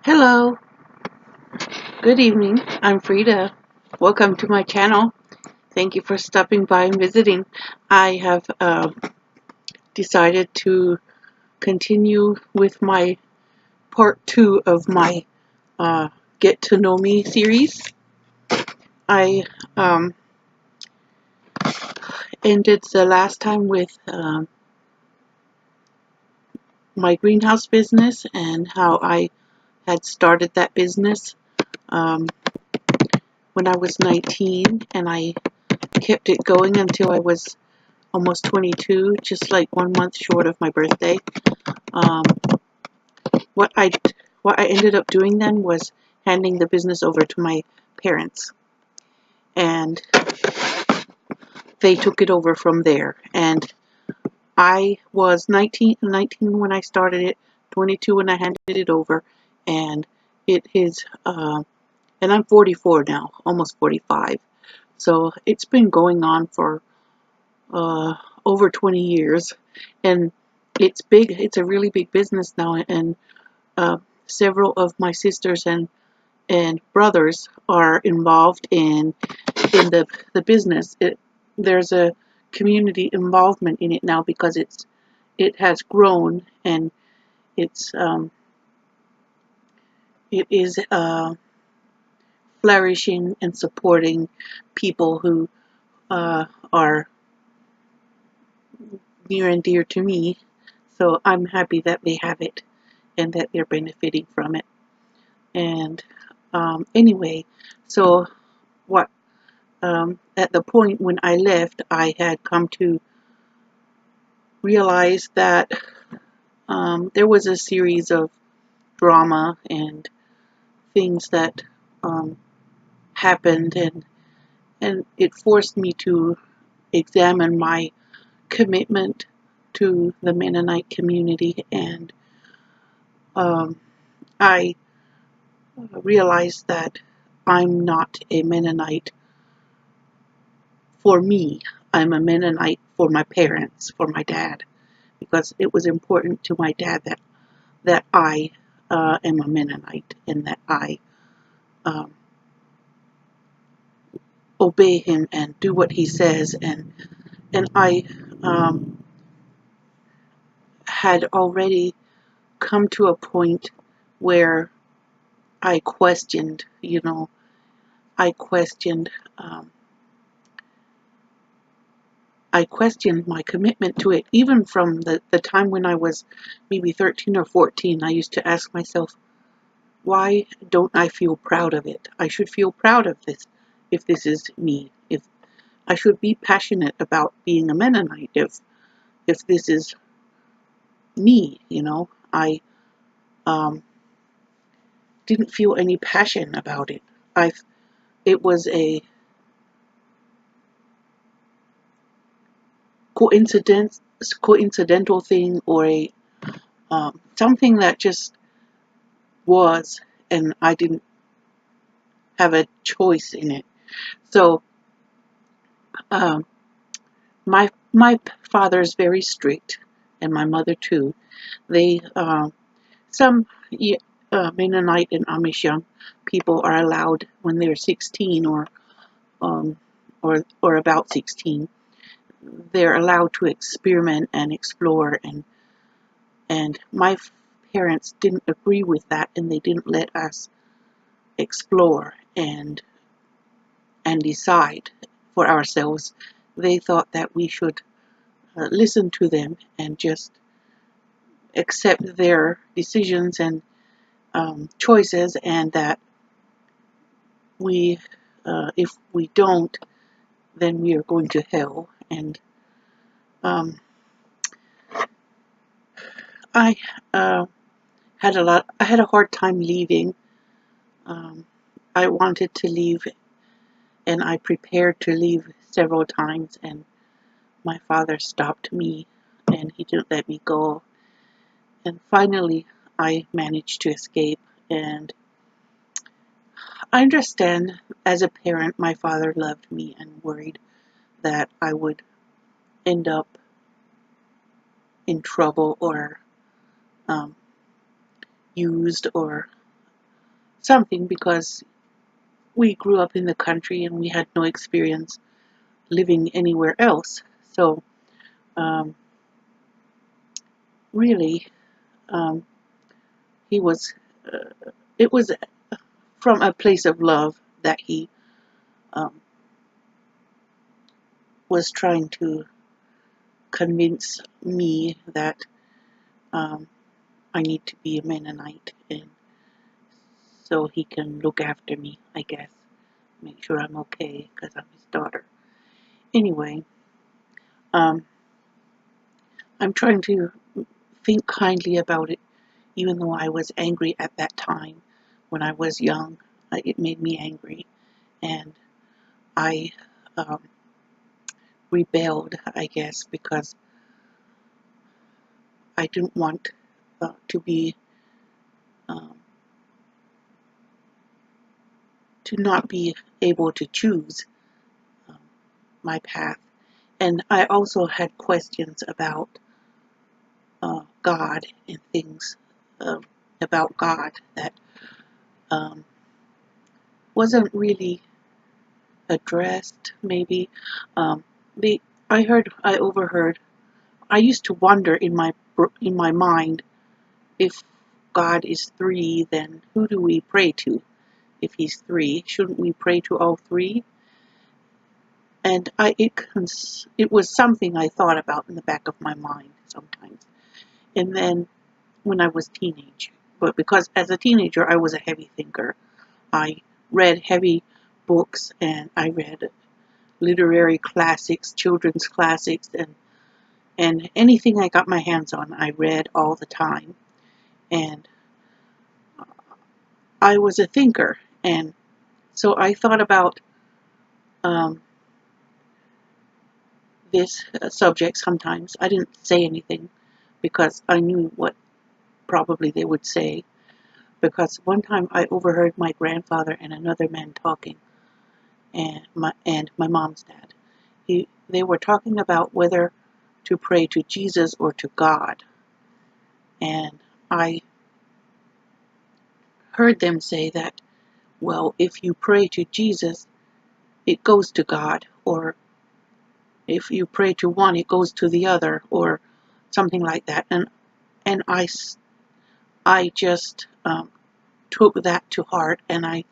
Hello, good evening. I'm Frida. Welcome to my channel. Thank you for stopping by and visiting. I have decided to continue with my part 2 of my Get to Know Me series. I ended the last time with my greenhouse business and how I had started that business when I was 19, and I kept it going until I was almost 22, just like 1 month short of my birthday. Um, what I ended up doing then was handing the business over to my parents, and they took it over from there. And I was 19 when I started it, 22 when I handed it over, and it is, and I'm 44 now, almost 45. So it's been going on for over 20 years, and it's big. It's a really big business now, and several of my sisters and brothers are involved in the business. There's a community involvement in it now because it has grown, and it's it is flourishing and supporting people who are near and dear to me. So I'm happy that they have it and that they're benefiting from it. And anyway, so what at the point when I left, I had come to realize that there was a series of drama and things that happened, and it forced me to examine my commitment to the Mennonite community, and I realized that I'm not a Mennonite for me. I'm a Mennonite for my parents, for my dad, because it was important to my dad that I am a Mennonite and that I um, obey him and do what he says. And I had already come to a point where I questioned, I questioned, um, I questioned my commitment to it. Even from the time when I was maybe 13 or 14, I used to ask myself, why don't I feel proud of it? I should feel proud of this if this is me. If I should be passionate about being a Mennonite if this is me, I didn't feel any passion about it. It was a coincidental thing, or a something that just was, and I didn't have a choice in it. So um, my father is very strict, and my mother too. They some Mennonite and Amish young people are allowed when they're 16 um, or about 16. They're allowed to experiment and explore, and my parents didn't agree with that, and they didn't let us explore and decide for ourselves. They thought that we should listen to them and just accept their decisions and choices, and that we, if we don't, then we are going to hell. And um, I I had a hard time leaving. Um, I wanted to leave, and I prepared to leave several times, and my father stopped me, and he didn't let me go. And finally, I managed to escape. And I understand, as a parent, my father loved me and worried that I would end up in trouble or um, used or something because we grew up in the country and we had no experience living anywhere else. So um, really, um, he was. It was from a place of love that he um, was trying to convince me that um, I need to be a Mennonite, and so he can look after me, I guess, make sure I'm okay because I'm his daughter. Anyway, um, I'm trying to think kindly about it, even though I was angry at that time when I was young. It made me angry, and I um, rebelled, I guess, because I didn't want to be um, to not be able to choose um, my path. And I also had questions about God and things uh, about God that um, wasn't really addressed. Maybe um, they. I overheard. I used to wonder in my mind, if God is three, then who do we pray to? If he's three, shouldn't we pray to all three? And it was something I thought about in the back of my mind sometimes. And then when I was teenage, but because as a teenager I was a heavy thinker, I read heavy books and I read literary classics, children's classics, and anything I got my hands on, I read all the time. And I was a thinker, and so I thought about um, this subject sometimes. I didn't say anything because I knew what probably they would say. Because one time I overheard my grandfather and another man talking, and my mom's dad. They were talking about whether to pray to Jesus or to God, and I heard them say that, well, if you pray to Jesus, it goes to God, or if you pray to one, it goes to the other, or something like that. And I just took that to heart, and I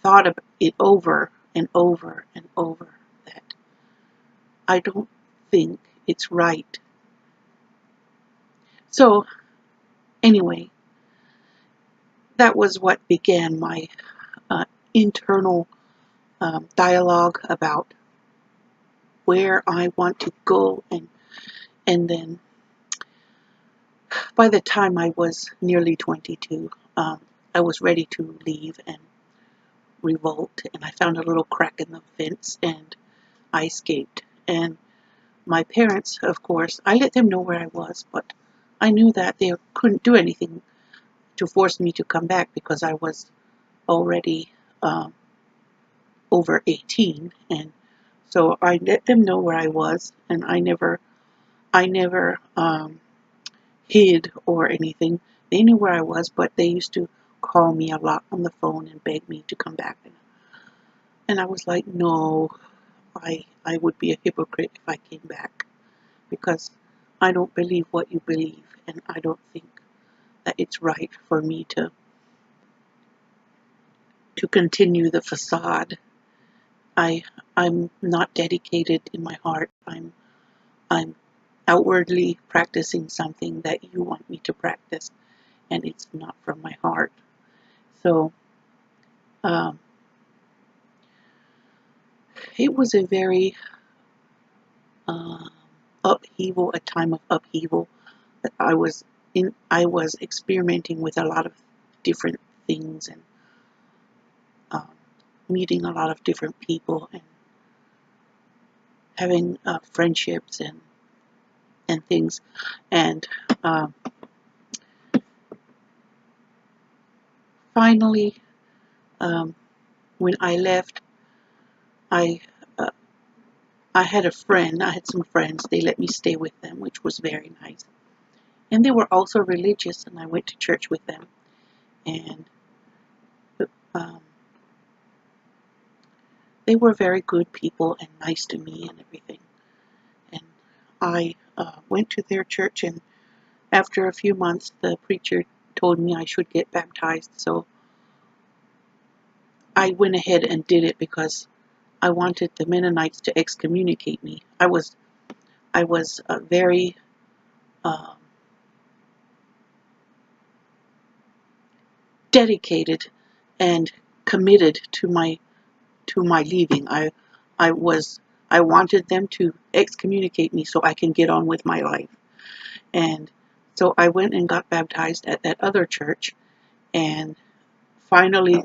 thought of it over and over and over, that I don't think it's right. So anyway, that was what began my internal dialogue about where I want to go, and then by the time I was nearly 22, I was ready to leave and revolt, and I found a little crack in the fence and I escaped. And my parents, of course, I let them know where I was, but I knew that they couldn't do anything to force me to come back because I was already over 18, and so I let them know where I was, and I never hid or anything. They knew where I was, but they used to call me a lot on the phone and beg me to come back. And I was like, no, I would be a hypocrite if I came back, because I don't believe what you believe, and I don't think that it's right for me to continue the facade. I'm not dedicated in my heart. I'm outwardly practicing something that you want me to practice, and it's not from my heart. So um, it was a very uh, a time of upheaval that I was in. I was experimenting with a lot of different things, and um, meeting a lot of different people, and having friendships and things. And um, finally, um, when I left, I uh, I had a friend. I had some friends. They let me stay with them, which was very nice. And they were also religious, and I went to church with them. And um, they were very good people and nice to me and everything. And I went to their church, and after a few months, the preacher told me I should get baptized. So I went ahead and did it because I wanted the Mennonites to excommunicate me. I was very uh, dedicated and committed to my leaving. I was I wanted them to excommunicate me so I can get on with my life. And so I went and got baptized at that other church. And finally,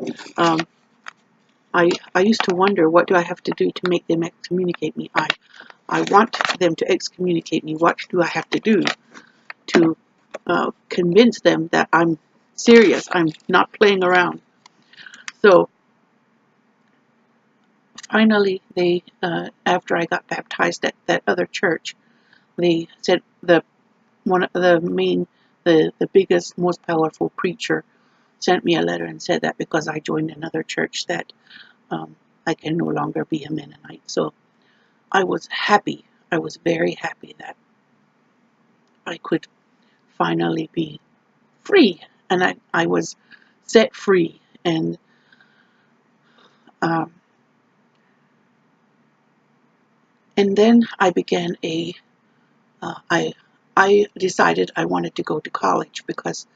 I used to wonder, what do I have to do to make them excommunicate me? I want them to excommunicate me. What do I have to do to convince them that I'm serious? I'm not playing around. So finally, they after I got baptized at that other church, they said the biggest, most powerful preacher sent me a letter and said that because I joined another church that I can no longer be a Mennonite. So I was happy. I was very happy that I could finally be free, and I was set free. Um, and then I began I decided I wanted to go to college because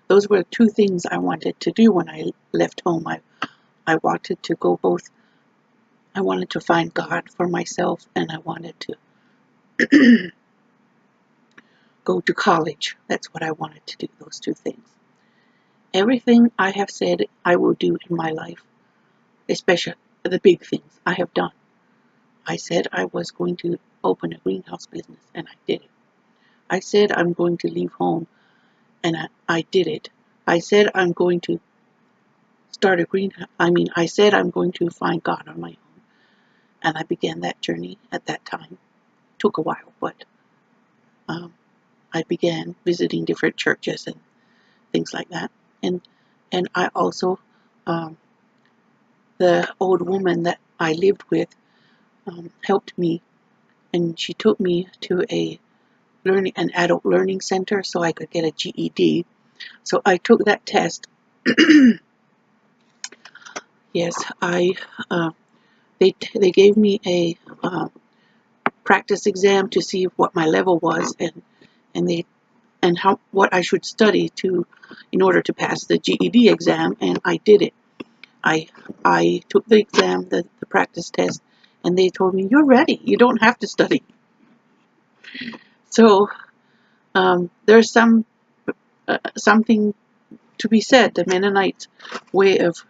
those were two things I wanted to do when I left home. I wanted to go both. I wanted to find God for myself, and I wanted to go to college. That's what I wanted to do, those two things. Everything I have said I will do in my life, especially the big things, I have done. I said I was going to open a greenhouse business, and I did it. I said I'm going to leave home, and I did it. I said I'm going to start a greenhouse. I said I'm going to find God on my own, and I began that journey at that time. It took a while, but um, I began visiting different churches and things like that. And I also, um, the old woman that I lived with helped me, and she took me to an adult learning center so I could get a GED. So I took that test. Yes, they gave me a practice exam to see what my level was, and what I should study in order to pass the GED exam, and I did it. I took the exam, the practice test, and they told me, "You're ready. You don't have to study." So there's something to be said. The Mennonite way of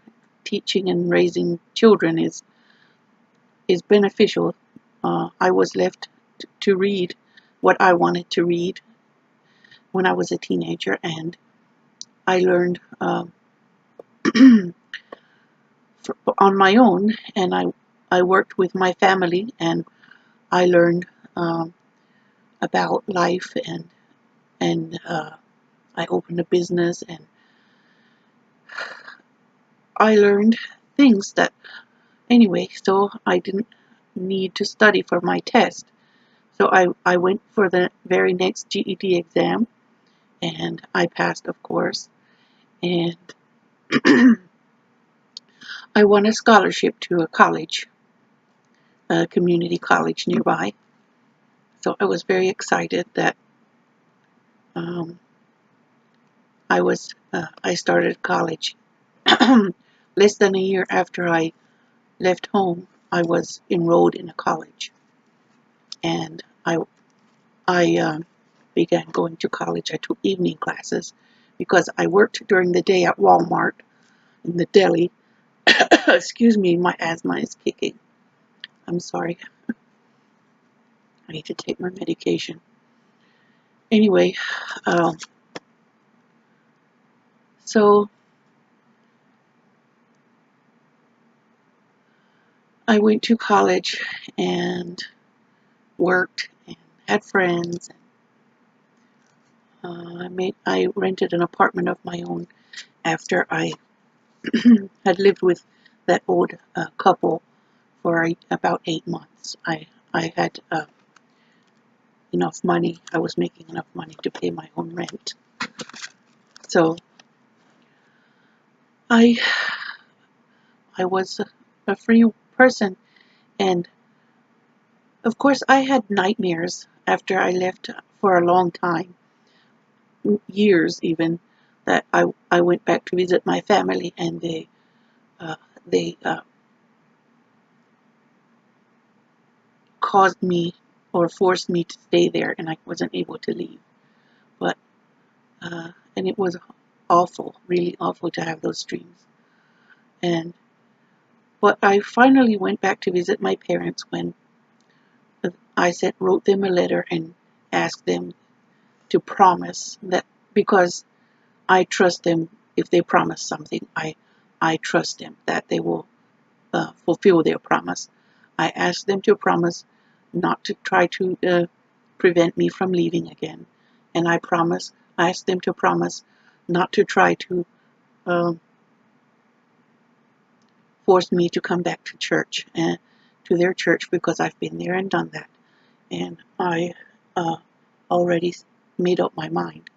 teaching and raising children is beneficial. I was left to read what I wanted to read when I was a teenager, and I learned on my own, and I worked with my family, and I learned about life, and I opened a business, and I learned things that anyway. So I didn't need to study for my test. So I went for the very next GED exam, and I passed, of course, and I won a scholarship to a college, a community college nearby. So I was very excited that um, I started college. Less than a year after I left home, I was enrolled in a college, and I began going to college. I took evening classes because I worked during the day at Walmart in the deli. Excuse me, my asthma is kicking. I'm sorry. I need to take my medication. Anyway, um, so I went to college and worked and had friends. I rented an apartment of my own after I had lived with that old couple for about 8 months. I had enough money. I was making enough money to pay my own rent. So I was a free person, and of course I had nightmares after I left for a long time, years even, that I went back to visit my family, and they caused me or forced me to stay there, and I wasn't able to leave. But and it was awful, really awful to have those dreams. And but I finally went back to visit my parents when I wrote them a letter and asked them to promise that, because I trust them. If they promise something, I trust them that they will fulfill their promise. I asked them to promise not to try to prevent me from leaving again, and I asked them to promise not to try to um, force me to come back to church and to their church, because I've been there and done that, and I already made up my mind.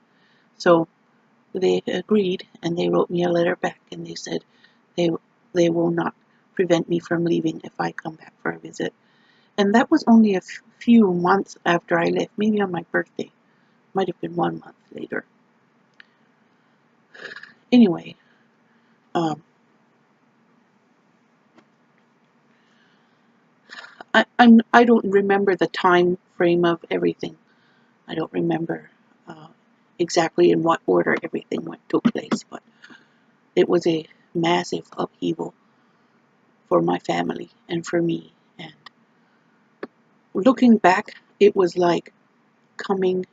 So they agreed, and they wrote me a letter back, and they said they they will not prevent me from leaving if I come back for a visit. And that was only a few months after I left, maybe on my birthday. Might have been 1 month later. Anyway, um, I don't remember the time frame of everything. I don't remember exactly in what order everything took place, but it was a massive upheaval for my family and for me. And looking back, it was like coming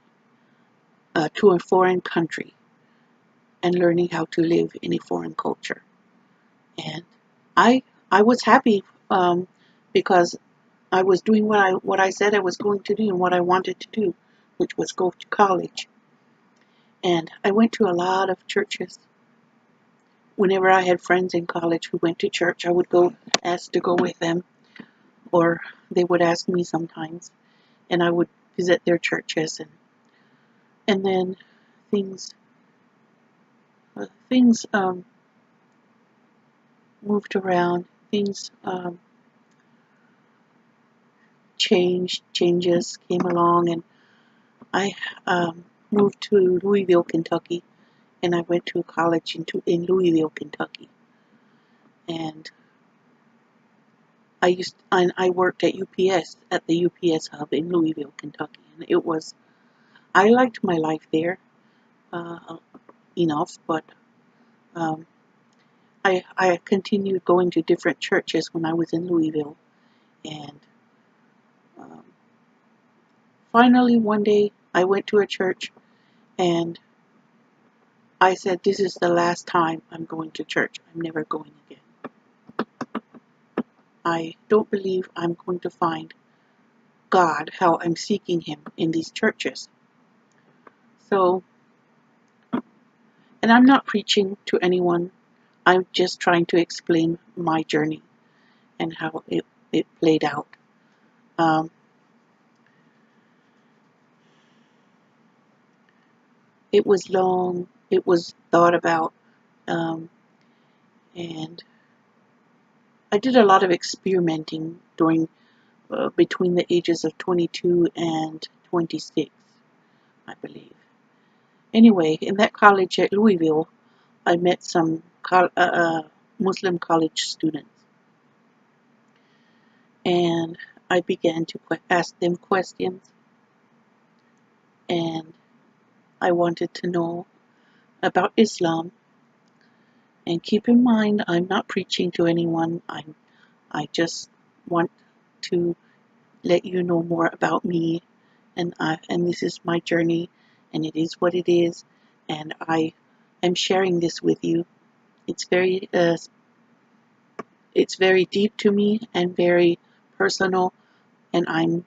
to a foreign country and learning how to live in a foreign culture. And I I was happy because I was doing what I said I was going to do and what I wanted to do, which was go to college. And I went to a lot of churches. Whenever I had friends in college who went to church, I would go ask to go with them, or they would ask me sometimes, and I would visit their churches, and then things things moved around, things changes came along, and I moved to Louisville, Kentucky, and I went to college in Louisville, Kentucky, and I worked at UPS at the UPS hub in Louisville, Kentucky, and I liked my life there uh, enough, but um, I continued going to different churches when I was in Louisville, and um, finally one day I went to a church, and I said, "This is the last time I'm going to church. I'm never going again. I don't believe I'm going to find God how I'm seeking Him in these churches." So, and I'm not preaching to anyone. I'm just trying to explain my journey and how it played out. Um, it was long, it was thought about, um, and I did a lot of experimenting between the ages of 22 and 26, I believe. Anyway, in that college at Louisville, I met some Muslim college students, and I began to ask them questions, and I wanted to know about Islam. And keep in mind, I'm not preaching to anyone. I just want to let you know more about me, and this is my journey, and it is what it is, and I am sharing this with you. It's very deep to me and very personal, and I'm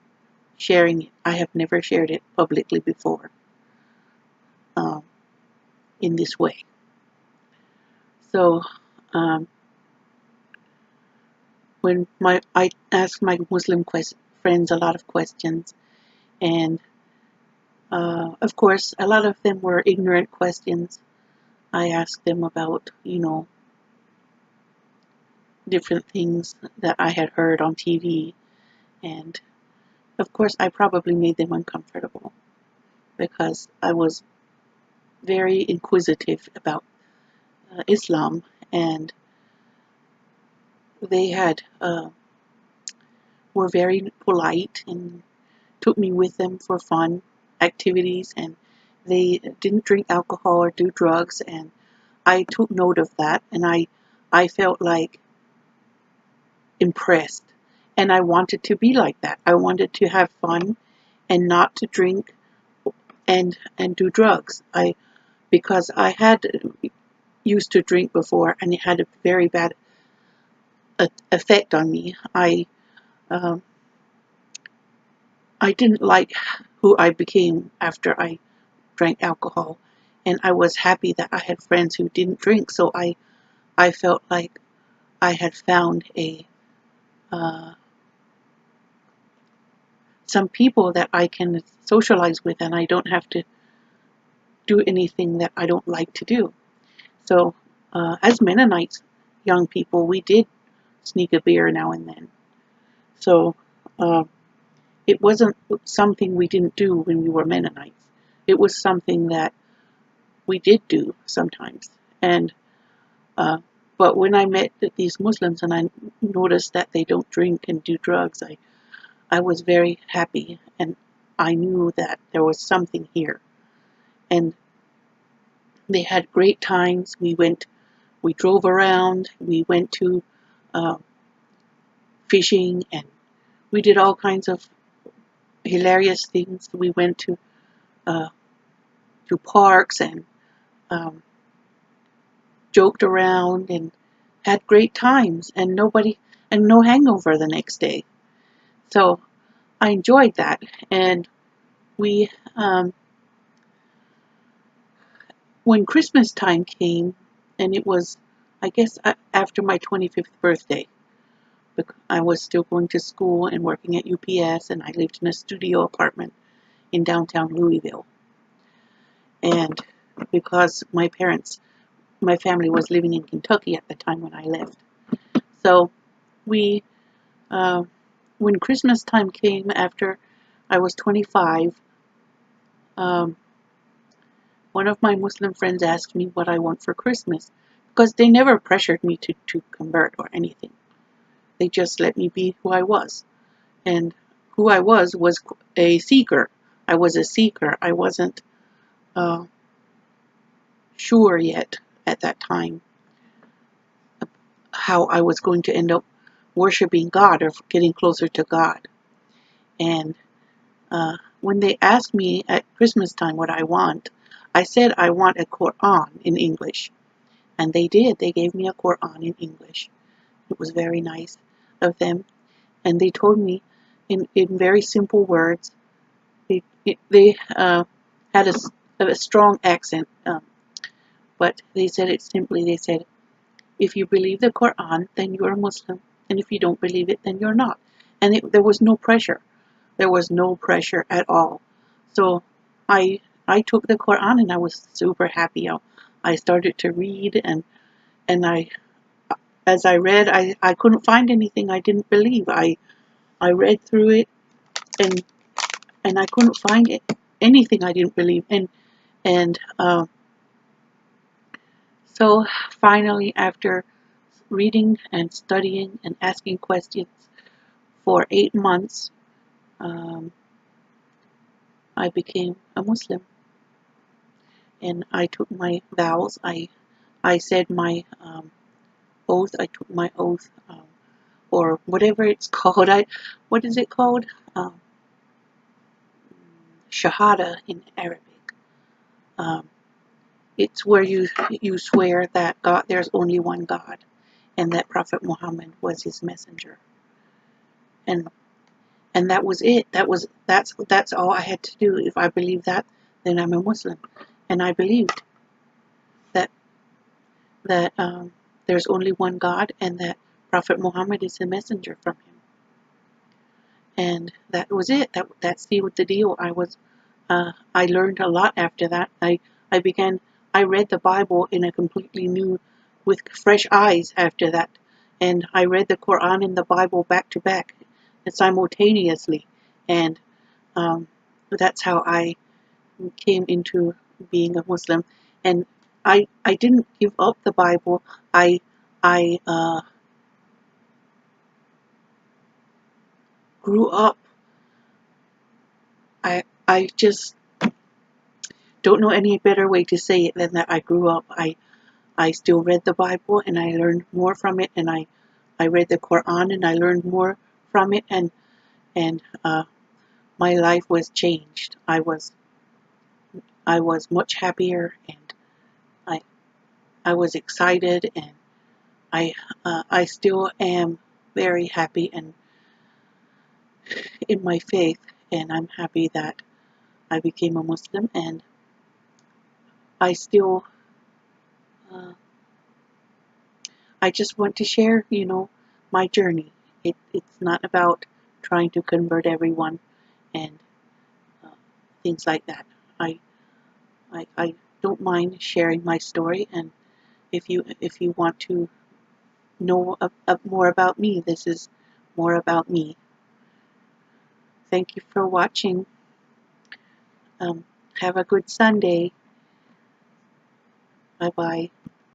sharing it. I have never shared it publicly before um, in this way. So um, when I asked my Muslim friends a lot of questions, and of course, a lot of them were ignorant questions. I asked them about, different things that I had heard on TV, and of course, I probably made them uncomfortable because I was very inquisitive about Islam, and they were very polite and took me with them for fun activities, and they didn't drink alcohol or do drugs, and I took note of that, and I felt like impressed, and I wanted to be like that. I wanted to have fun and not to drink and do drugs. Because I had used to drink before, and it had a very bad effect on me. Um, I didn't like who I became after I drank alcohol, and I was happy that I had friends who didn't drink. So I felt like I had found uh, some people that I can socialize with, and I don't have to do anything that I don't like to do. So as Mennonites, young people, we did sneak a beer now and then. So uh, it wasn't something we didn't do when we were Mennonites. It was something that we did do sometimes. And but when I met these Muslims and I noticed that they don't drink and do drugs, I was very happy, and I knew that there was something here. And they had great times. We drove around, we went to uh, fishing, and we did all kinds of hilarious things. We went uh, to parks and um, joked around and had great times, and no hangover the next day. So I enjoyed that, and we when Christmas time came, and it was, I guess, after my 25th birthday. I was still going to school and working at UPS, and I lived in a studio apartment in downtown Louisville. And because my family was living in Kentucky at the time when I left. So we, uh, when Christmas time came after I was 25, um, one of my Muslim friends asked me what I want for Christmas, because they never pressured me to convert or anything. They just let me be who I was. And who I was a seeker. I was a seeker. I wasn't uh, sure yet at that time how I was going to end up worshiping God or getting closer to God. And when they asked me at Christmas time what I want, I said I want a Quran in English. And they did. They gave me a Quran in English. It was very nice of them. And they told me in very simple words. They had a strong accent, but they said it simply. They said, if you believe the Quran, then you're a Muslim. And if you don't believe it, then you're not. And there was no pressure. There was no pressure at all. So I took the Quran, and I was super happy. I started to read, and as I read, I couldn't find anything I didn't believe. I read through it, and I couldn't find anything I didn't believe. And so finally, after reading and studying and asking questions for 8 months, um, I became a Muslim, and I took my vows. I said my oath. I took my oath, or whatever it's called. What is it called? Um, Shahada in Arabic. Um, it's where you swear that there's only one God, and that Prophet Muhammad was his messenger. And that was it. That's all I had to do. If I believe that, then I'm a Muslim. And I believed that there's only one God and that Prophet Muhammad is a messenger from him. And that was it. That sealed the deal. I learned a lot after that. I read the Bible in a completely new, with fresh eyes after that. And I read the Quran and the Bible back to back and simultaneously. And that's how I came into being a Muslim. And I didn't give up the Bible. I grew up. I just don't know any better way to say it than that I grew up. I still read the Bible and I learned more from it, and I read the Quran and I learned more from it, and my life was changed. I was much happier, and I I was excited, and I still am very happy and in my faith, and I'm happy that I became a Muslim, and I still I just want to share, my journey. It's not about trying to convert everyone and uh, things like that. I, I don't mind sharing my story, and if you want to know more about me, this is more about me. Thank you for watching. Have a good Sunday. Bye bye.